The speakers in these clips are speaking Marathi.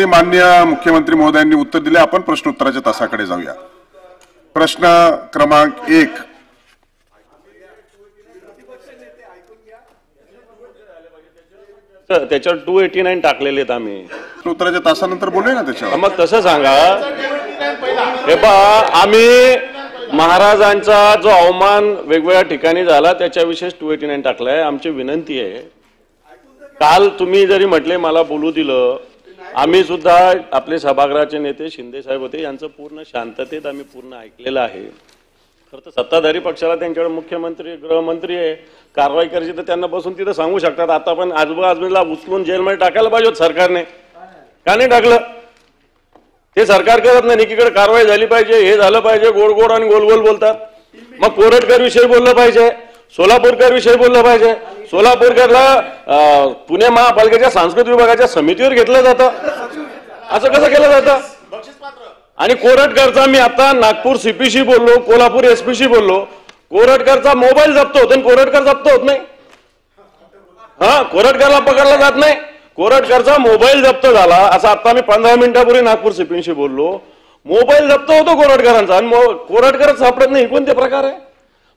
प्रश्नांची माननीय मुख्यमंत्री महोदयांनी उत्तर दिले। आपण प्रश्नोत्तराच्या तासाकडे जाऊया। प्रश्न क्रमांक 1 त्याच्यावर 289 टाकलेले आहेत आम्ही। प्रश्नोत्तराच्या तासानंतर बोलूया ना त्याच्यावर। मग तसं सांगा, हे पहा, आम्ही महाराजांचा जो अवमान वेगवेगळ्या ठिकाणी झाला त्याच्याविषयी 289 टाकलाय। आमची विनंती आहे, काल तुम्ही जरी म्हटले मला बोलू दिलं, आम्ही सुद्धा आपले सभागृहाचे नेते शिंदे साहेब होते, यांचं पूर्ण शांततेत आम्ही पूर्ण ऐकलेलं आहे। खरं तर सत्ताधारी पक्षाला त्यांच्याकडे मुख्यमंत्री गृहमंत्री आहे, कारवाई करायची तर त्यांना बसून तिथं सांगू शकतात। आता पण आजूबाजूला उचलून जेलमध्ये टाकायला पाहिजे होतं सरकारने, का नाही टाकलं? ते सरकार करत नाही, एकीकडे कारवाई झाली पाहिजे, हे झालं पाहिजे, गोड गोड आणि गोल गोल बोलतात। मग कोरटकर विषयी बोललं पाहिजे, सोलापूरकर विषयी बोललं पाहिजे। सोलापूरकरला पुणे महापालिकेच्या सांस्कृतिक विभागाच्या समितीवर घेतलं जातं, असं कसं केलं जातं? आणि कोरटकरचा मी आता नागपूर सीपीशी बोललो, कोल्हापूर एसपीशी बोललो, कोरटकरचा मोबाईल जप्त होतो, कोरटकर जप्त होत नाही। हा, कोरटकरला पकडला जात नाही, कोरटकरचा मोबाईल जप्त झाला, असं आता मी 15 मिनिटापूर्वी नागपूर सीपीशी बोललो। मोबाईल जप्त होतो कोरटकरांचा आणि कोरटकर सापडत नाही, कोणते प्रकार आहे?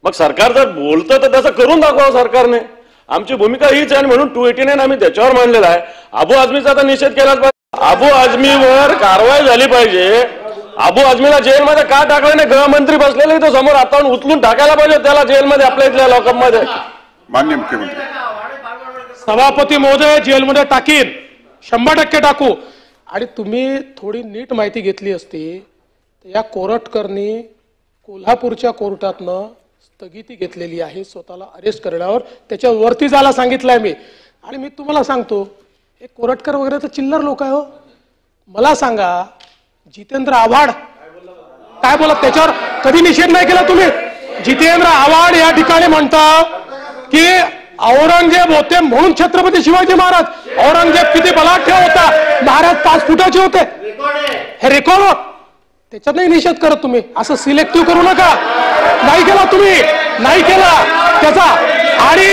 मग सरकार जर बोलतं तर तसं करून दाखवा सरकारने। आमची भूमिका हीच आहे आणि म्हणून 289 आम्ही त्याच्यावर मांडलेला आहे। अबू आझमीचा तर निषेध केलाच पाहिजे, अबू आझमीवर कारवाई झाली पाहिजे। अबू आझमीला जेलमध्ये का टाकलं नाही? गृहमंत्री बसलेले तो समोर, आता उचलून टाकायला पाहिजे त्याला जेलमध्ये, आपल्या इथल्या लॉकअपमध्ये। माननीय मुख्यमंत्री सभापती महोदय, जेलमध्ये टाकीन, 100% टाकू। आणि तुम्ही थोडी नीट माहिती घेतली असती तर या कोरटकरनी कोल्हापूरच्या कोर्टातनं स्थगिती घेतलेली आहे स्वतःला अरेस्ट करण्यावर, त्याच्यावरती जायला सांगितलंय मी। आणि मी तुम्हाला सांगतो, हे कोरटकर वगैरे तर चिल्लर लोक आहे हो। मला सांगा, जितेंद्र आव्हाड काय बोलत, त्याच्यावर कधी निषेध नाही केला तुम्ही? जितेंद्र आव्हाड या ठिकाणी म्हणता की औरंगजेब होते म्हणून छत्रपती शिवाजी महाराज, औरंगजेब किती बलाढ्य होता, महाराज 5 फुटाचे होते, हे रेकॉर्ड होत, त्याच्यात नाही निषेध करत तुम्ही। असं सिलेक्टिव्ह करू नका, नाही केला तुम्ही, नाही केला त्याचा। आणि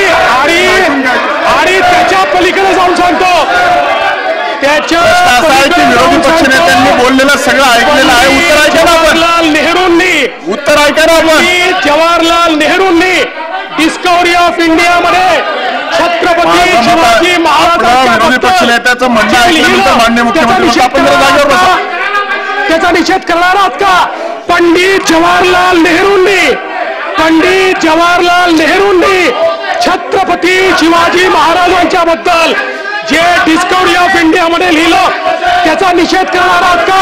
आणि त्याच्या पलीकडे जाऊन सांगतो, त्याच्या विरोधी पक्षनेत्यांनी बोललेलं सगळं ऐकलेलं आहे। उत्तर ऐका ना, जवाहरलाल नेहरूंनी, उत्तर ऐका ना आपण। जवाहरलाल नेहरूंनी डिस्कवरी ऑफ इंडिया मध्ये छत्रपती शिवाजी महाराजांच्या विरोधी पक्षनेत्याचं म्हणणं ऐकल्यानंतर माननीय मुख्यमंत्री आपण जागेवर बसा। त्याचा निषेध करणार आहात का? पंडित जवाहरलाल नेहरूंनी छत्रपती शिवाजी महाराजांच्या बद्दल जे डिस्कवरी ऑफ इंडिया मध्ये लिहिलं त्याचा निषेध करणार आहात का?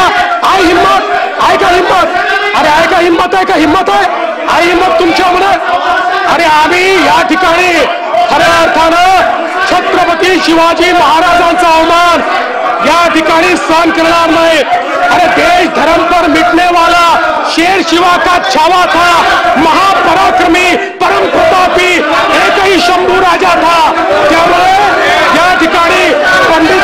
आई हिम्मत, आहे का हिम्मत? अरे आहे का हिम्मत, आहे का हिम्मत आहे? आई हिम्मत तुमच्यामध्ये? अरे आम्ही या ठिकाणी खऱ्या अर्थानं छत्रपती शिवाजी महाराजांचा अवमान या ठिकाणी सहन करणार नाही। अरे देश धर्म पर मिटने वाला शेर शिवा का छावा था, महापराक्रमी परम प्रतापी एक ही शंभू राजा था। त्यामुळे या ठिकाणी पंडित